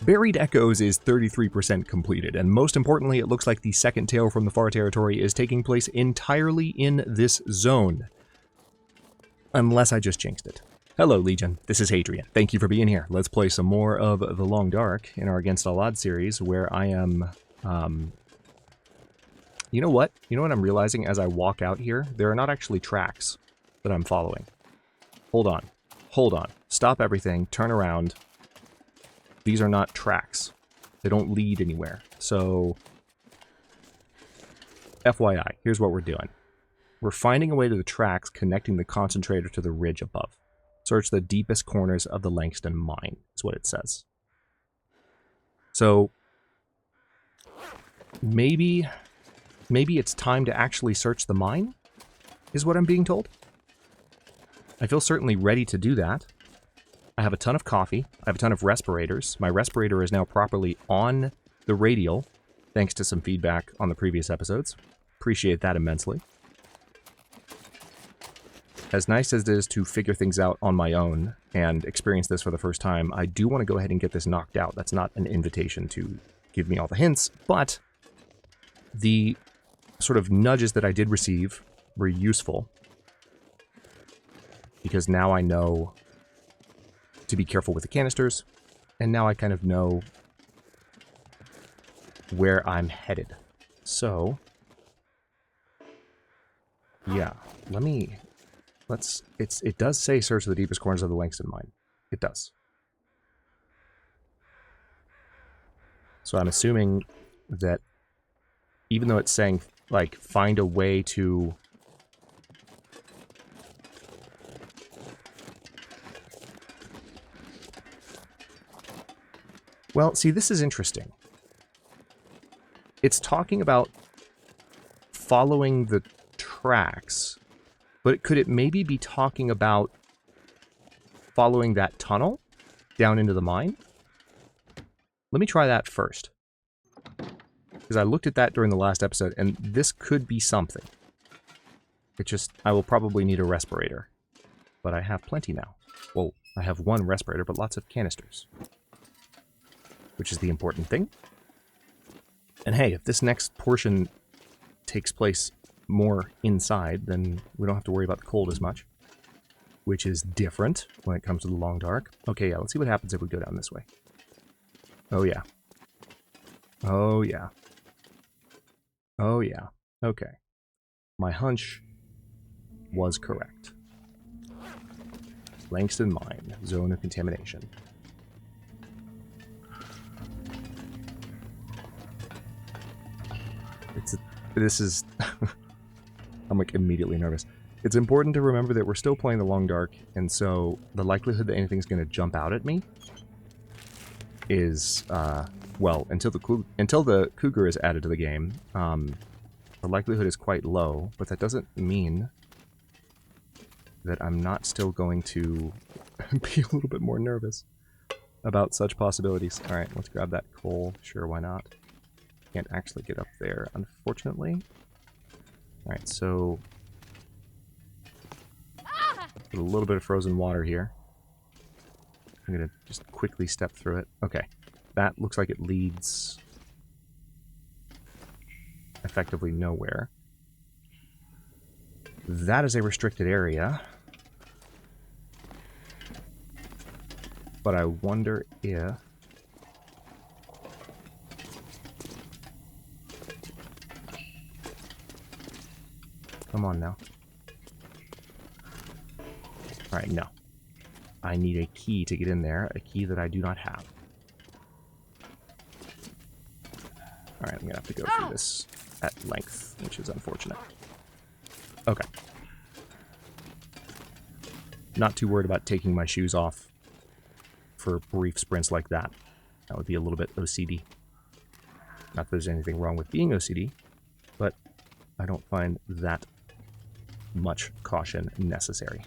Buried Echoes is 33% completed, and most importantly, it looks like the second tale from the Far Territory is taking place entirely in this zone. Unless I just jinxed it. Hello, Legion. This is Hadrian. Thank you for being here. Let's play some more of The Long Dark in our Against All Odds series, where I am... You know what? You know what I'm realizing as I walk out here? There are not actually tracks that I'm following. Hold on. Hold on. Stop everything. Turn around. These are not tracks. They don't lead anywhere. So, FYI, here's what we're doing. We're finding a way to the tracks connecting the concentrator to the ridge above. Search the deepest corners of the Langston mine, is what it says. So, maybe it's time to actually search the mine, is what I'm being told. I feel certainly ready to do that. I have a ton of coffee. I have a ton of respirators. My respirator is now properly on the radial, thanks to some feedback on the previous episodes. Appreciate that immensely. As nice as it is to figure things out on my own and experience this for the first time, I do want to go ahead and get this knocked out. That's not an invitation to give me all the hints, but the sort of nudges that I did receive were useful, because now I know to be careful with the canisters, and now I kind of know where I'm headed. So, yeah, it does say search the deepest corners of the Langston mine. It does. So I'm assuming that even though it's saying, like, find a way to... Well, see, this is interesting. It's talking about following the tracks, but could it maybe be talking about following that tunnel down into the mine? Let me try that first. Because I looked at that during the last episode, and this could be something. It just, I will probably need a respirator. But I have plenty now. Well, I have one respirator, but lots of canisters. Which is the important thing. And hey, if this next portion takes place more inside, then we don't have to worry about the cold as much. Which is different when it comes to the Long Dark. Okay, yeah, let's see what happens if we go down this way. Oh yeah. Oh yeah. Oh yeah. Okay. My hunch was correct. Langston Mine, zone of contamination. This is... I'm like immediately nervous. It's important to remember that we're still playing the Long Dark, and so the likelihood that anything's going to jump out at me is, well, until the cougar is added to the game, the likelihood is quite low, but that doesn't mean that I'm not still going to be a little bit more nervous about such possibilities. Alright, let's grab that coal. Sure, why not? Can't actually get up there, unfortunately. Alright, so... Put a little bit of frozen water here. I'm gonna just quickly step through it. Okay, that looks like it leads... effectively nowhere. That is a restricted area. But I wonder if... Come on now. Alright, no. I need a key to get in there, a key that I do not have. Alright, I'm gonna have to go through this at length, which is unfortunate. Okay. Not too worried about taking my shoes off for brief sprints like that. That would be a little bit OCD. Not that there's anything wrong with being OCD, but I don't find that much caution necessary.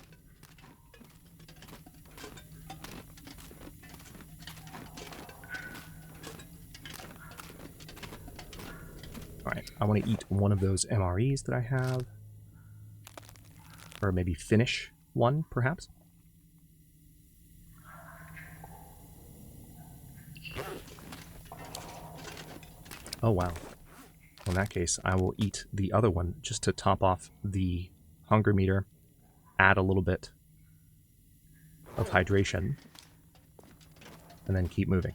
Alright, I want to eat one of those MREs that I have. Or maybe finish one, perhaps. Oh, wow. In that case, I will eat the other one just to top off the hunger meter, add a little bit of hydration, and then keep moving.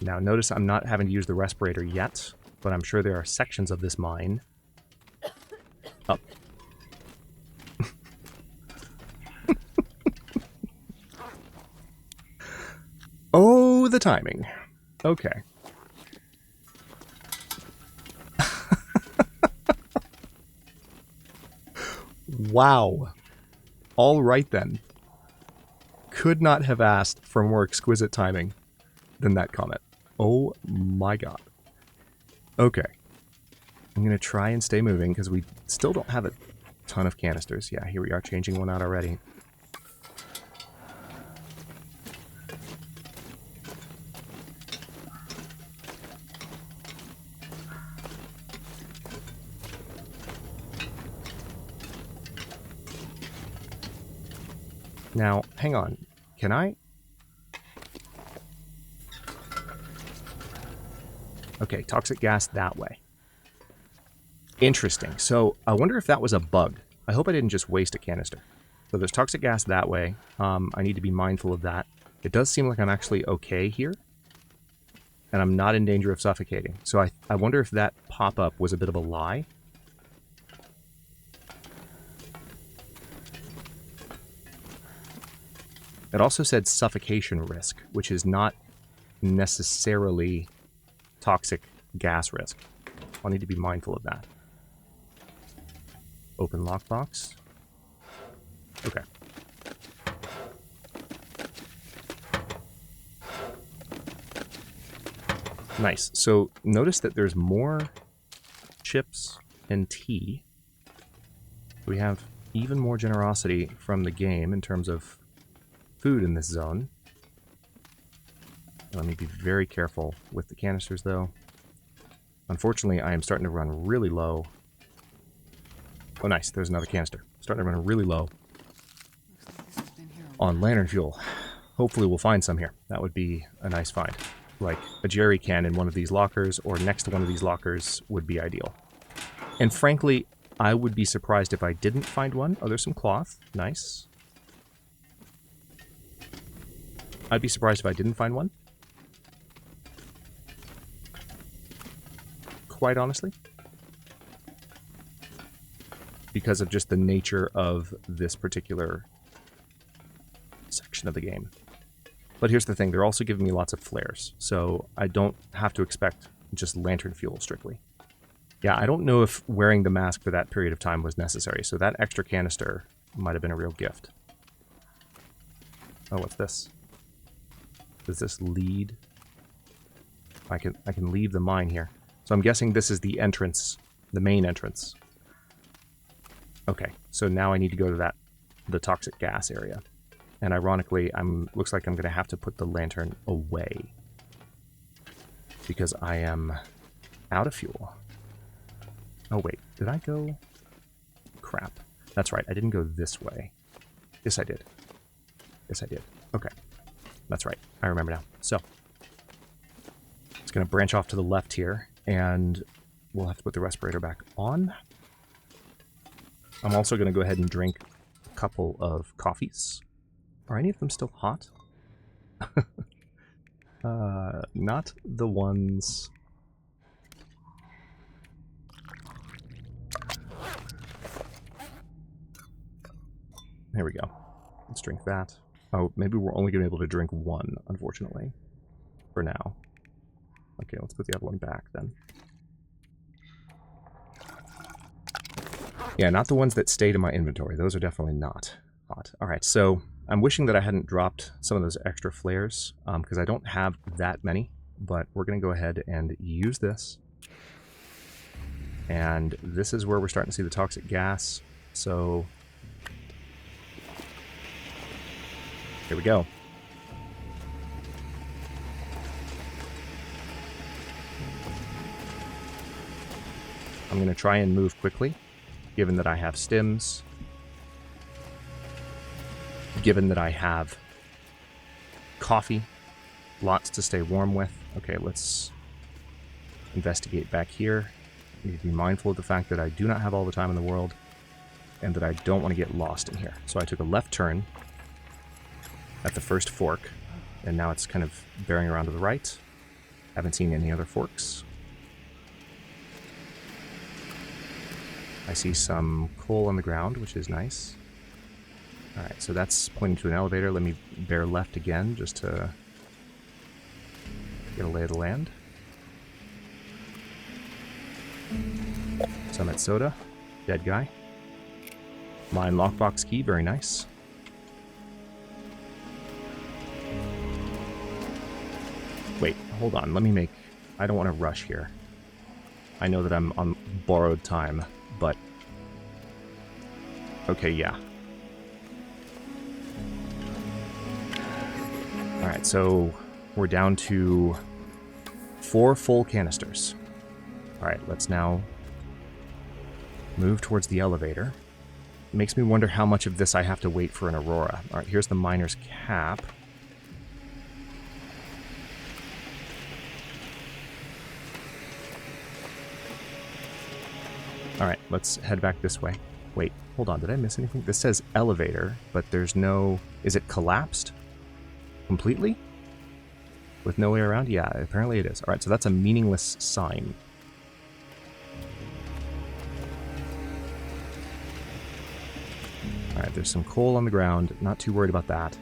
Now, notice I'm not having to use the respirator yet, but I'm sure there are sections of this mine up. Oh, the timing. Okay. Wow. All right, then. Could not have asked for more exquisite timing than that comment. Oh my god. Okay. I'm going to try and stay moving because we still don't have a ton of canisters. Yeah, here we are changing one out already. Now, hang on. Can I? Okay, toxic gas that way. Interesting. So, I wonder if that was a bug. I hope I didn't just waste a canister. So there's toxic gas that way. I need to be mindful of that. It does seem like I'm actually okay here. And I'm not in danger of suffocating. So I wonder if that pop-up was a bit of a lie. It also said suffocation risk, which is not necessarily toxic gas risk. I'll need to be mindful of that. Open lockbox. Okay. Nice. So notice that there's more chips and tea. We have even more generosity from the game in terms of food in this zone. Let me be very careful with the canisters, though. Unfortunately, I am starting to run really low. Oh, nice. There's another canister. Starting to run really low on lantern fuel. Hopefully we'll find some here. That would be a nice find. Like a jerry can in one of these lockers or next to one of these lockers would be ideal. And frankly, I would be surprised if I didn't find one. Oh, there's some cloth. Nice. I'd be surprised if I didn't find one. Quite honestly. Because of just the nature of this particular section of the game. But here's the thing, they're also giving me lots of flares, so I don't have to expect just lantern fuel strictly. Yeah, I don't know if wearing the mask for that period of time was necessary, so that extra canister might have been a real gift. Oh, what's this? Does this lead? I can leave the mine here. So I'm guessing this is the entrance, the main entrance. Okay, so now I need to go to the toxic gas area. And ironically, looks like I'm going to have to put the lantern away. Because I am out of fuel. Oh wait, did I go? Crap. That's right, I didn't go this way. Yes, I did. Yes, I did. Okay. That's right. I remember now. So, it's going to branch off to the left here, and we'll have to put the respirator back on. I'm also going to go ahead and drink a couple of coffees. Are any of them still hot? Not the ones... There we go. Let's drink that. Oh, maybe we're only going to be able to drink one, unfortunately. For now. Okay, let's put the other one back, then. Yeah, not the ones that stayed in my inventory. Those are definitely not hot. Alright, so I'm wishing that I hadn't dropped some of those extra flares, because I don't have that many, but we're going to go ahead and use this. And this is where we're starting to see the toxic gas, so... Here we go. I'm going to try and move quickly, given that I have stims, given that I have coffee, Lots to stay warm with. Okay, let's investigate back here. I need to be mindful of the fact that I do not have all the time in the world and that I don't want to get lost in here. So I took a left turn at the first fork, and now it's kind of bearing around to the right. Haven't seen any other forks. I see some coal on the ground, which is nice. Alright, so that's pointing to an elevator. Let me bear left again, just to get a lay of the land. Summit soda. Dead guy. Mine lockbox key, very nice. Wait, hold on, let me make... I don't want to rush here. I know that I'm on borrowed time, but... Okay, yeah. Alright, so we're down to 4 full canisters. Alright, let's now move towards the elevator. It makes me wonder how much of this I have to wait for an aurora. Alright, here's the miner's cap. Alright, let's head back this way. Wait, hold on, did I miss anything? This says elevator, but there's no... Is it collapsed? Completely? With no way around? Yeah, apparently it is. Alright, so that's a meaningless sign. Alright, there's some coal on the ground. Not too worried about that.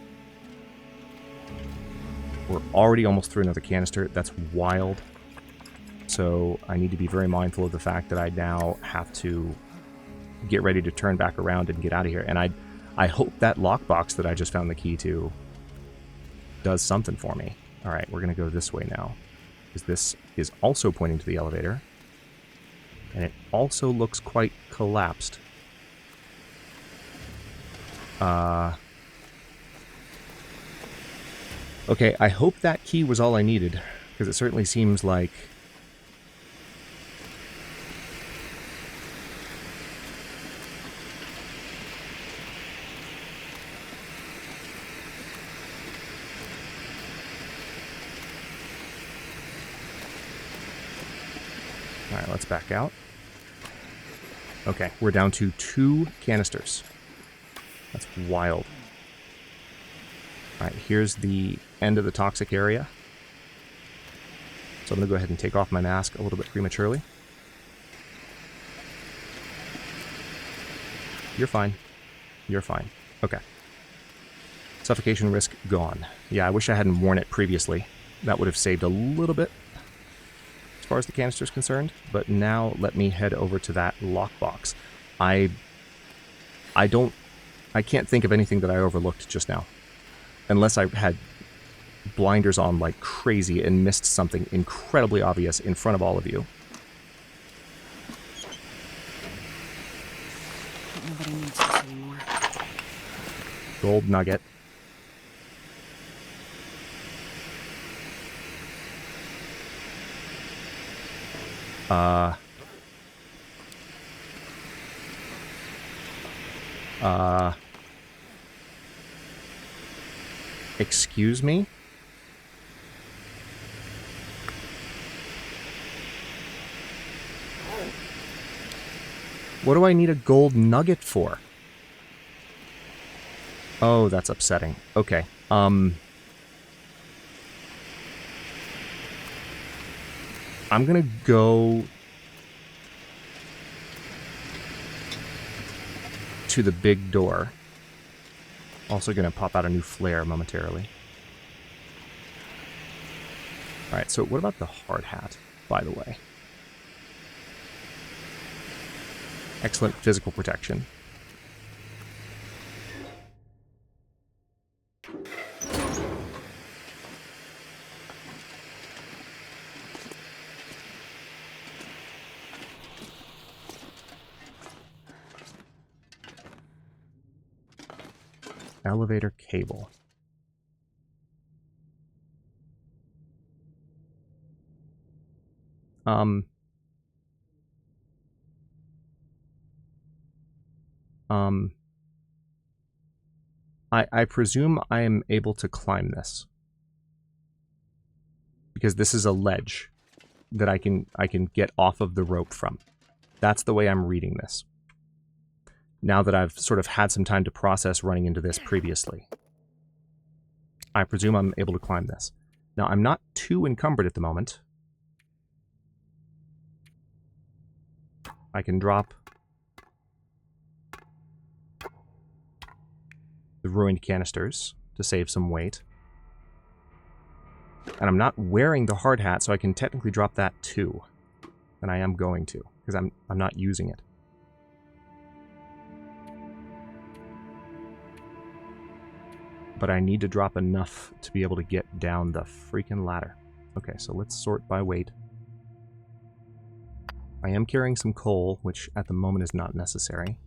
We're already almost through another canister. That's wild. So I need to be very mindful of the fact that I now have to get ready to turn back around and get out of here. And I hope that lockbox that I just found the key to does something for me. Alright, we're going to go this way now. Because this is also pointing to the elevator. And it also looks quite collapsed. Okay, I hope that key was all I needed. Because it certainly seems like... Alright, let's back out. Okay, we're down to 2 canisters. That's wild. Alright, here's the end of the toxic area. So I'm going to go ahead and take off my mask a little bit prematurely. You're fine. You're fine. Okay. Suffocation risk gone. Yeah, I wish I hadn't worn it previously. That would have saved a little bit as far as the canister is concerned. But now let me head over to that lockbox. I can't think of anything that I overlooked just now. Unless I had blinders on like crazy and missed something incredibly obvious in front of all of you. Nobody needs this anymore. Gold nugget. Excuse me? What do I need a gold nugget for? Oh, that's upsetting. Okay. I'm gonna go to the big door. Also gonna pop out a new flare momentarily. Alright, so what about the hard hat, by the way? Excellent physical protection. Elevator cable. I presume I am able to climb this. because this is a ledge that I can get off of the rope from. That's the way I'm reading this. Now that I've sort of had some time to process running into this previously. I presume I'm able to climb this. Now, I'm not too encumbered at the moment. I can drop the ruined canisters to save some weight. And I'm not wearing the hard hat, so I can technically drop that too. And I am going to, because I'm not using it. But I need to drop enough to be able to get down the freaking ladder. Okay, so let's sort by weight. I am carrying some coal, which at the moment is not necessary.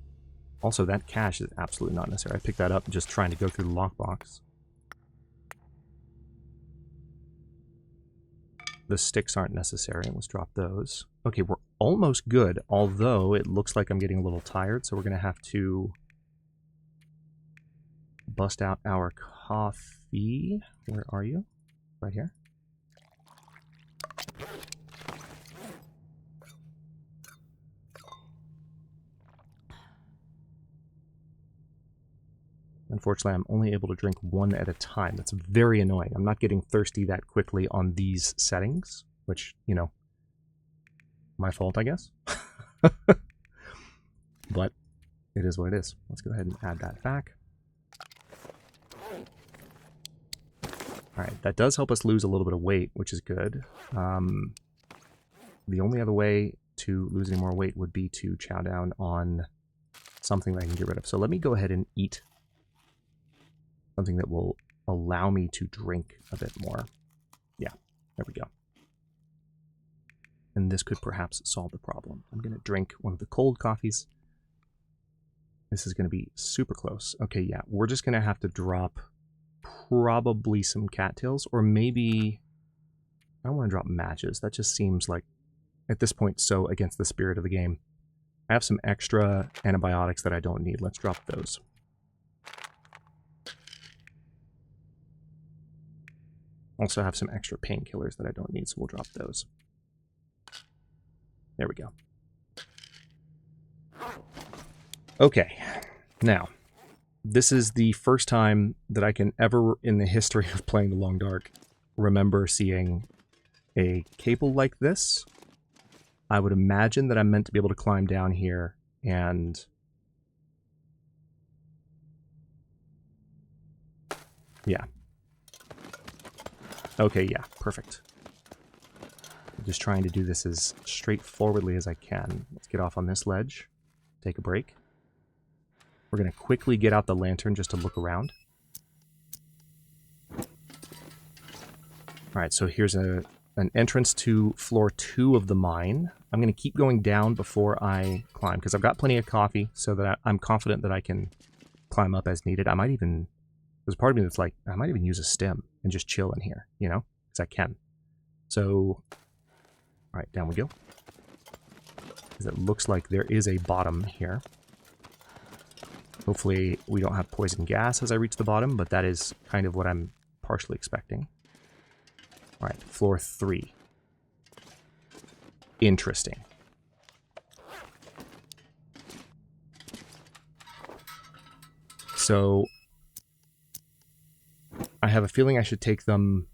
Also, that cash is absolutely not necessary. I picked that up just trying to go through the lockbox. The sticks aren't necessary. Let's drop those. Okay, we're almost good, although it looks like I'm getting a little tired, so we're going to have to bust out our coffee. Where are you? Right here. Unfortunately, I'm only able to drink one at a time. That's very annoying. I'm not getting thirsty that quickly on these settings, which, you know, my fault, I guess. But it is what it is. Let's go ahead and add that back. Alright, that does help us lose a little bit of weight, which is good. The only other way to lose any more weight would be to chow down on something that I can get rid of. So let me go ahead and eat something that will allow me to drink a bit more. Yeah, there we go. And this could perhaps solve the problem. I'm going to drink one of the cold coffees. This is going to be super close. Okay, yeah, we're just going to have to drop probably some cattails, or maybe I don't want to drop matches. That just seems like, at this point, so against the spirit of the game. I have some extra antibiotics that I don't need. Let's drop those. Also have some extra painkillers that I don't need, so we'll drop those. There we go. Okay, now, this is the first time that I can ever, in the history of playing The Long Dark, remember seeing a cable like this. I would imagine that I'm meant to be able to climb down here and... yeah. Okay, yeah, perfect. I'm just trying to do this as straightforwardly as I can. Let's get off on this ledge. Take a break. We're going to quickly get out the lantern just to look around. Alright, so here's an entrance to floor 2 of the mine. I'm going to keep going down before I climb, because I've got plenty of coffee, so that I'm confident that I can climb up as needed. I might even... there's part of me that's like, I might even use a stem and just chill in here, you know? Because I can. So, alright, down we go. Because it looks like there is a bottom here. Hopefully we don't have poison gas as I reach the bottom, but that is kind of what I'm partially expecting. Alright, floor 3. Interesting. So, I have a feeling I should take them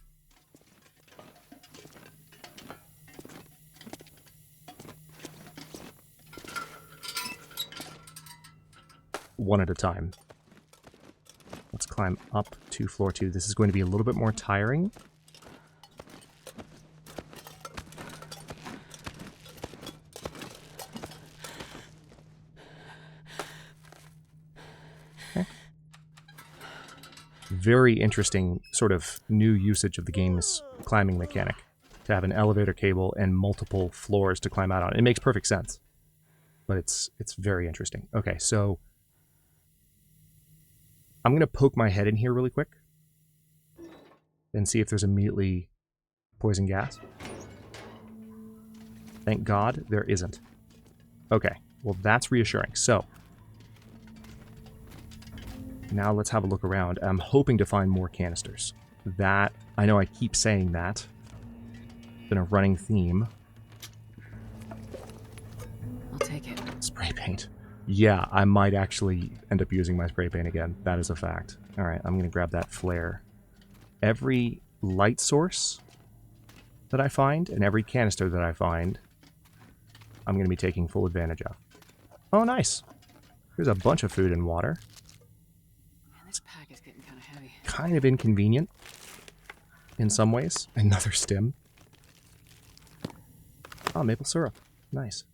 one at a time. Let's climb up to floor 2. This is going to be a little bit more tiring. Okay. Very interesting sort of new usage of the game's climbing mechanic. To have an elevator cable and multiple floors to climb out on. It makes perfect sense. But it's very interesting. Okay, so I'm going to poke my head in here really quick and see if there's immediately poison gas. Thank God there isn't. Okay, well that's reassuring. So, now let's have a look around. I'm hoping to find more canisters. That, I know I keep saying that, been a running theme. I'll take it. Spray paint. Yeah, I might actually end up using my spray paint again. That is a fact. Alright, I'm going to grab that flare. Every light source that I find, and every canister that I find, I'm going to be taking full advantage of. Oh, nice. There's a bunch of food and water. Man, this pack is getting kind of heavy. Kind of inconvenient in some ways. Another stem. Oh, maple syrup. Nice.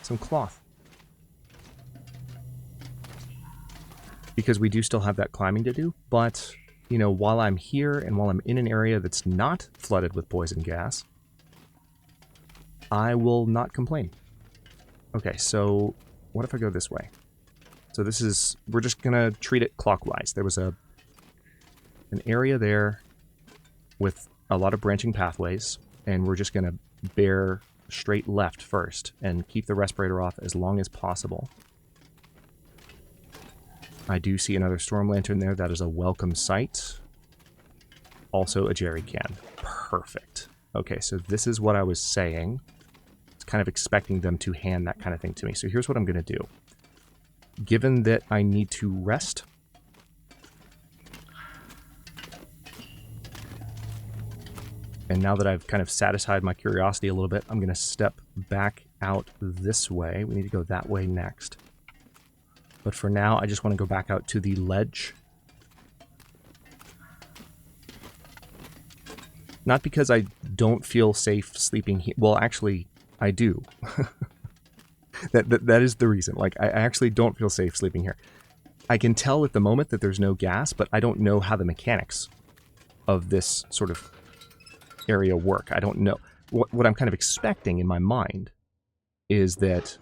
Some cloth. Because we do still have that climbing to do, but, you know, while I'm here and while I'm in an area that's not flooded with poison gas, I will not complain. Okay, so what if I go this way? So this is, we're just gonna treat it clockwise. There was an area there with a lot of branching pathways, and we're just gonna bear straight left first and keep the respirator off as long as possible. I do see another storm lantern there. That is a welcome sight. Also a jerry can. Perfect. Okay, so this is what I was saying. It's kind of expecting them to hand that kind of thing to me. So here's what I'm going to do. Given that I need to rest, and now that I've kind of satisfied my curiosity a little bit, I'm going to step back out this way. We need to go that way next. But for now, I just want to go back out to the ledge. Not because I don't feel safe sleeping here. Well, actually, I do. that is the reason. Like, I actually don't feel safe sleeping here. I can tell at the moment that there's no gas, but I don't know how the mechanics of this sort of area work. I don't know. What I'm kind of expecting in my mind is that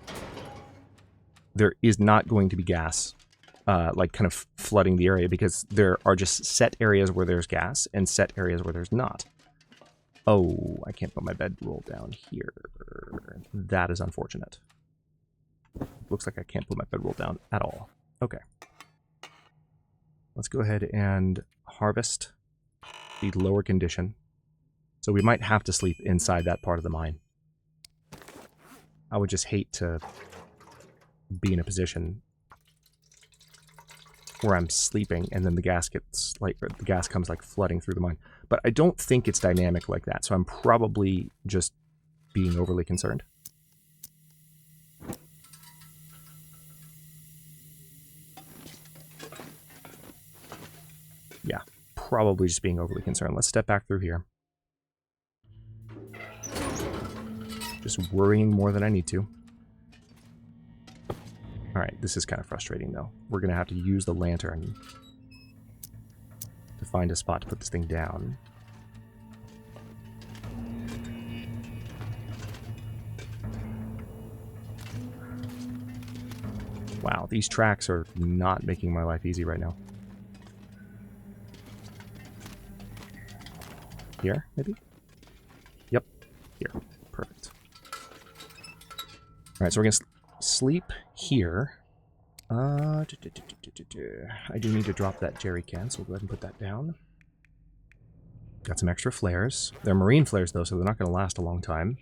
there is not going to be gas, like kind of flooding the area, because there are just set areas where there's gas and set areas where there's not. Oh, I can't put my bedroll down here. That is unfortunate. Looks like I can't put my bedroll down at all. Okay. Let's go ahead and harvest the lower condition. So we might have to sleep inside that part of the mine. I would just hate to be in a position where I'm sleeping and then the gas gets like, the gas comes like flooding through the mine. But I don't think it's dynamic like that, so I'm probably just being overly concerned. Yeah, probably just being overly concerned. Let's step back through here. Just worrying more than I need to. Alright, this is kind of frustrating though. We're going to have to use the lantern to find a spot to put this thing down. Wow, these tracks are not making my life easy right now. Here, maybe? Yep, here. Perfect. Alright, so we're going to sleep here. I do need to drop that jerry can, so we'll go ahead and put that down. Got some extra flares. They're marine flares, though, so they're not going to last a long time.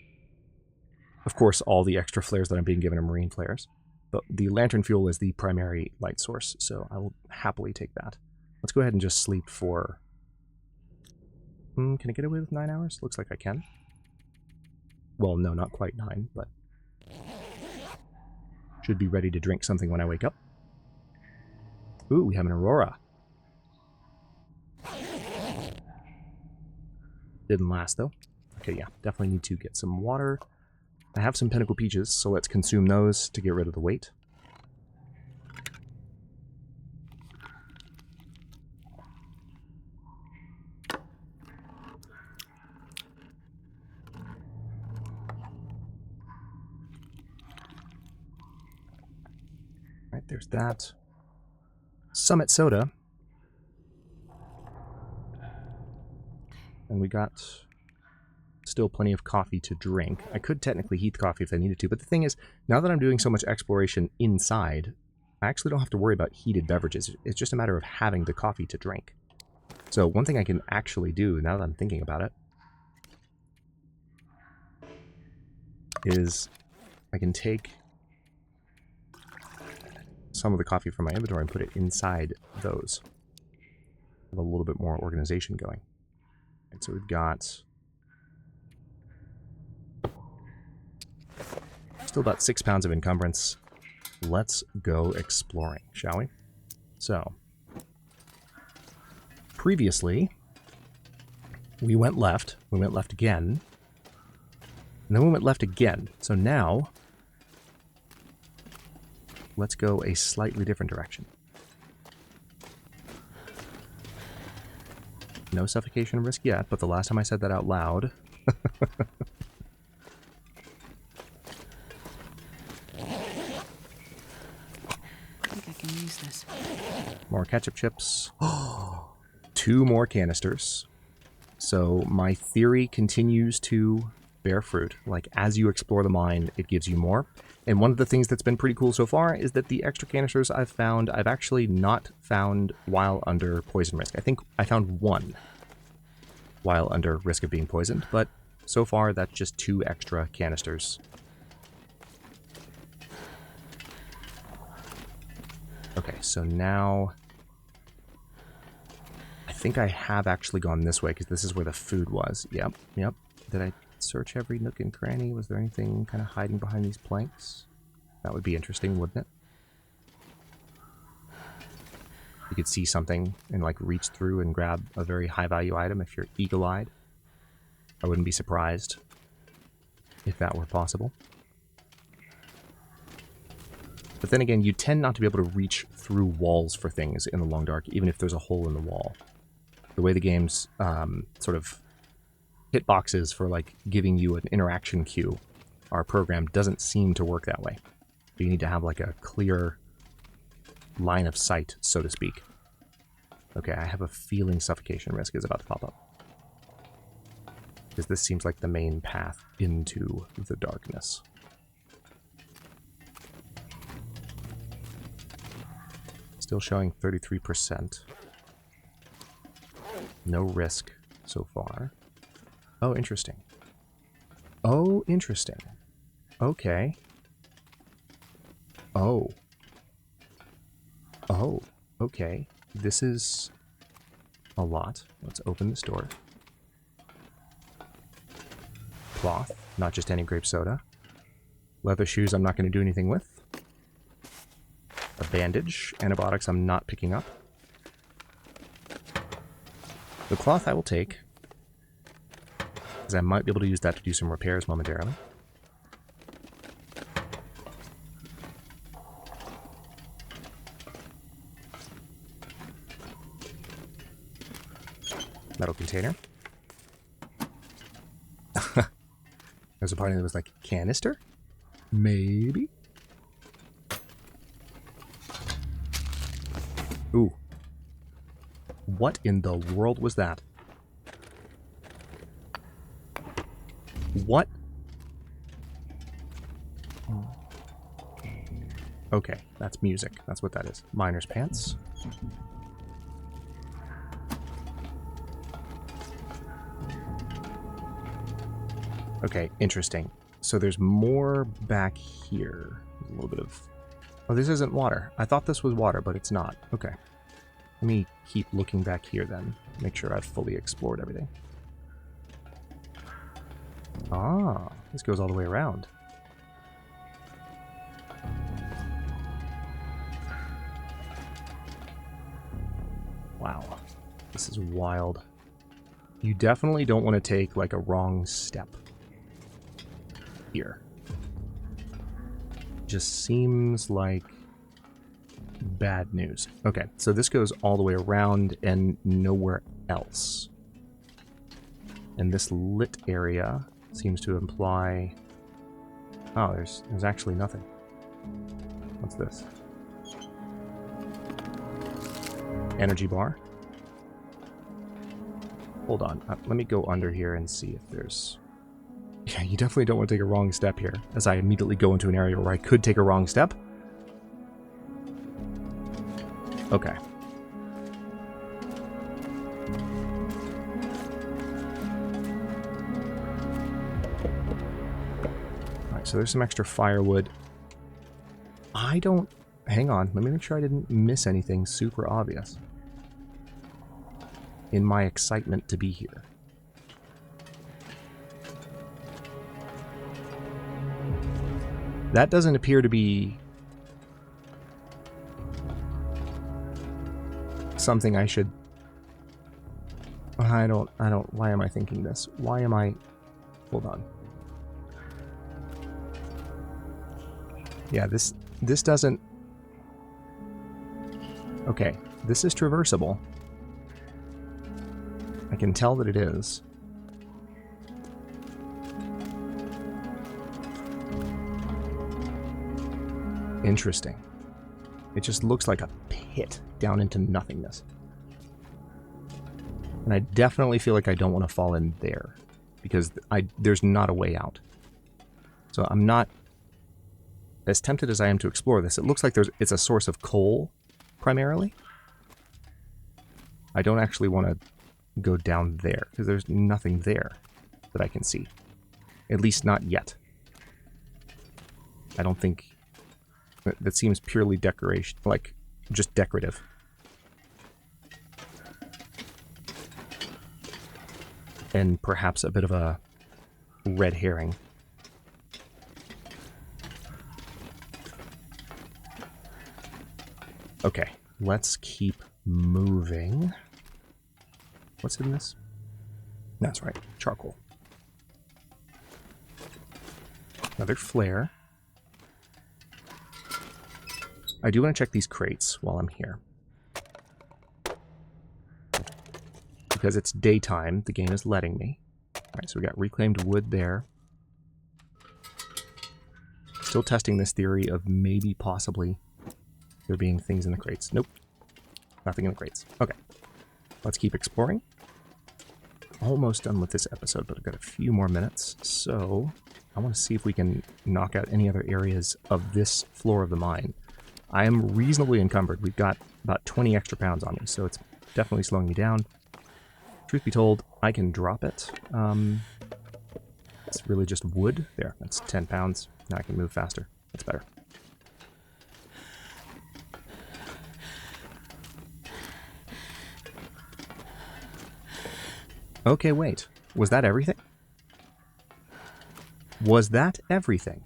Of course, all the extra flares that I'm being given are marine flares. But the lantern fuel is the primary light source, so I will happily take that. Let's go ahead and just sleep for... can I get away with 9 hours? Looks like I can. Well, no, not quite 9, but... should be ready to drink something when I wake up. Ooh, we have an aurora. Didn't last, though. Okay, yeah, definitely need to get some water. I have some pinnacle peaches, so let's consume those to get rid of the weight. Right, there's that. Summit soda. And we got still plenty of coffee to drink. I could technically heat the coffee if I needed to, but the thing is, now that I'm doing so much exploration inside, I actually don't have to worry about heated beverages. It's just a matter of having the coffee to drink. So one thing I can actually do, now that I'm thinking about it, is I can take some of the coffee from my inventory and put it inside those. Have a little bit more organization going. And so we've got still about 6 pounds of encumbrance. Let's go exploring, shall we? So, previously, we went left again, and then we went left again. So now, let's go a slightly different direction. No suffocation risk yet, but the last time I said that out loud... I think I can use this. More ketchup chips. 2 more canisters. So my theory continues to bear fruit. Like, as you explore the mine, it gives you more. And one of the things that's been pretty cool so far is that the extra canisters I've found, I've actually not found while under poison risk. I think I found 1 while under risk of being poisoned, but so far that's just 2 extra canisters. Okay, so now I think I have actually gone this way because this is where the food was. Yep. Did I search every nook and cranny? Was there anything kind of hiding behind these planks? That would be interesting, wouldn't it? You could see something and like reach through and grab a very high value item if you're eagle-eyed. I wouldn't be surprised if that were possible. But then again, you tend not to be able to reach through walls for things in the long dark, even if there's a hole in the wall. The way the game's sort of hitboxes for like giving you an interaction cue, our program doesn't seem to work that way. You need to have like a clear line of sight, so to speak. Okay, I have a feeling suffocation risk is about to pop up, because this seems like the main path into the darkness. Still showing 33%. No risk so far. Oh, interesting. Oh, interesting. Okay. Oh. Oh, okay. This is a lot. Let's open this door. Cloth, not just any grape soda. Leather shoes I'm not going to do anything with. A bandage. Antibiotics I'm not picking up. The cloth I will take, because I might be able to use that to do some repairs momentarily. Metal container. There's a part that was like, canister? Maybe? Ooh. What in the world was that? What? Okay, that's music. That's what that is. Miner's pants. Okay, interesting. So there's more back here. There's a little bit of... Oh, this isn't water. I thought this was water, but it's not. Okay. Let me keep looking back here then. Make sure I've fully explored everything. Ah, this goes all the way around. Wow. This is wild. You definitely don't want to take like a wrong step here. Just seems like bad news. Okay, so this goes all the way around and nowhere else. And this lit area seems to imply... Oh, there's actually nothing. What's this? Energy bar. Hold on. Let me go under here and see if there's... Yeah, you definitely don't want to take a wrong step here, as I immediately go into an area where I could take a wrong step. Okay. Alright, so there's some extra firewood. I don't... Hang on, let me make sure I didn't miss anything super obvious in my excitement to be here. That doesn't appear to be something I should... I don't... Why am I thinking this? Why am I... Hold on. Yeah, this doesn't... Okay, this is traversable. I can tell that it is. Interesting. It just looks like a pit down into nothingness. And I definitely feel like I don't want to fall in there, because there's not a way out. So I'm not as tempted as I am to explore this. It looks like it's a source of coal, primarily. I don't actually want to go down there, because there's nothing there that I can see. At least not yet. I don't think... That seems purely decoration, like, just decorative. And perhaps a bit of a red herring. Okay, let's keep moving. What's in this? That's right, charcoal. Another flare. I do want to check these crates while I'm here. Because it's daytime, the game is letting me. Alright, so we got reclaimed wood there. Still testing this theory of maybe, possibly, there being things in the crates. Nope. Nothing in the crates. Okay. Let's keep exploring. Almost done with this episode, but I've got a few more minutes. So, I want to see if we can knock out any other areas of this floor of the mine. I am reasonably encumbered. We've got about 20 extra pounds on me, so it's definitely slowing me down. Truth be told, I can drop it. It's really just wood. There, that's 10 pounds. Now I can move faster. That's better. Okay, wait. Was that everything? Was that everything?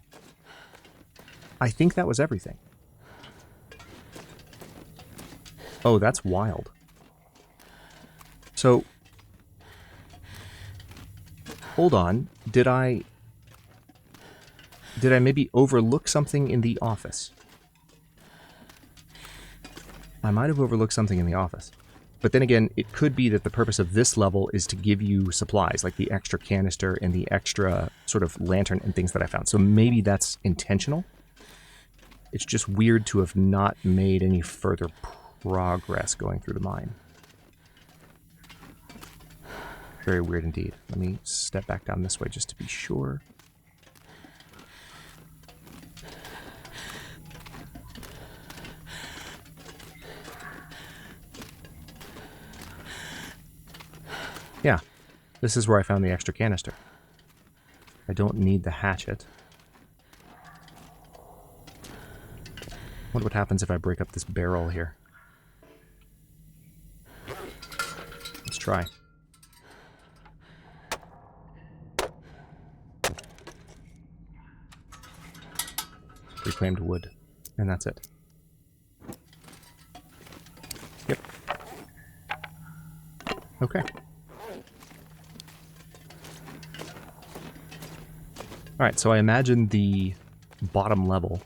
I think that was everything. Oh, that's wild. So, hold on. Did I maybe overlook something in the office? I might have overlooked something in the office. But then again, it could be that the purpose of this level is to give you supplies, like the extra canister and the extra sort of lantern and things that I found. So maybe that's intentional. It's just weird to have not made any further progress going through the mine. Very weird indeed. Let me step back down this way just to be sure. Yeah, this is where I found the extra canister. I don't need the hatchet. What happens if I break up this barrel here? Let's try. Reclaimed wood. And that's it. Yep. Okay. Alright, so I imagine the bottom level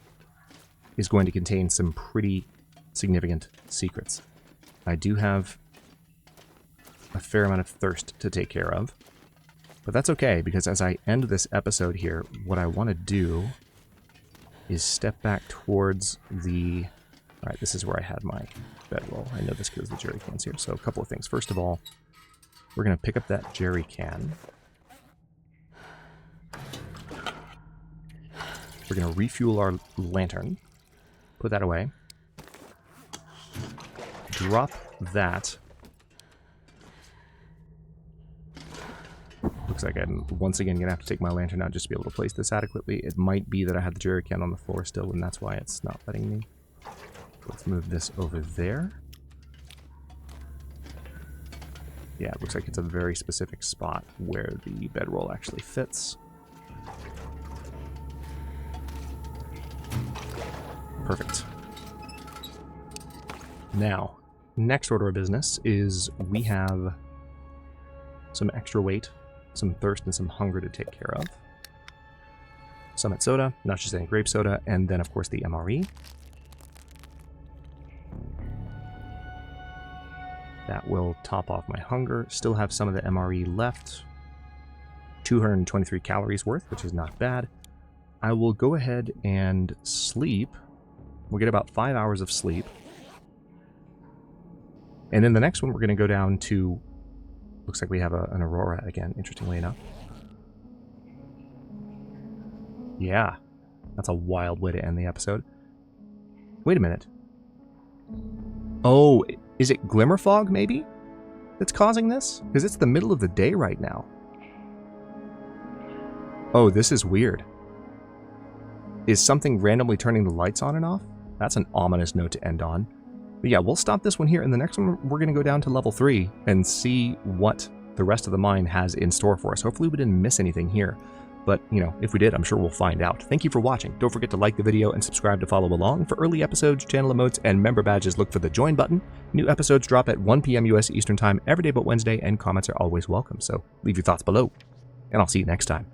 is going to contain some pretty significant secrets. I do have a fair amount of thirst to take care of, but that's okay, because as I end this episode here, what I want to do is step back towards the... Alright, this is where I had my bedroll. I know this because the jerry can's here. So a couple of things. First of all, we're going to pick up that jerry can. We're going to refuel our lantern. Put that away. Drop that. Looks like I'm once again going to have to take my lantern out just to be able to place this adequately. It might be that I had the jerry can on the floor still, and that's why it's not letting me. Let's move this over there. Yeah, it looks like it's a very specific spot where the bedroll actually fits. Perfect. Now, next order of business is we have some extra weight, some thirst, and some hunger to take care of. Summit soda, not just any grape soda, and then of course the MRE. That will top off my hunger. Still have some of the MRE left. 223 calories worth, which is not bad. I will go ahead and sleep. We'll get about 5 hours of sleep. And then the next one we're going to go down to... Looks like we have an aurora again, interestingly enough. Yeah, that's a wild way to end the episode. Wait a minute. Oh, is it glimmer fog, maybe, that's causing this? Because it's the middle of the day right now. Oh, this is weird. Is something randomly turning the lights on and off? That's an ominous note to end on. But yeah, we'll stop this one here. In the next one, we're going to go down to level 3 and see what the rest of the mine has in store for us. Hopefully we didn't miss anything here. But, you know, if we did, I'm sure we'll find out. Thank you for watching. Don't forget to like the video and subscribe to follow along. For early episodes, channel emotes, and member badges, look for the join button. New episodes drop at 1 p.m. US Eastern Time every day but Wednesday, and comments are always welcome. So leave your thoughts below, and I'll see you next time.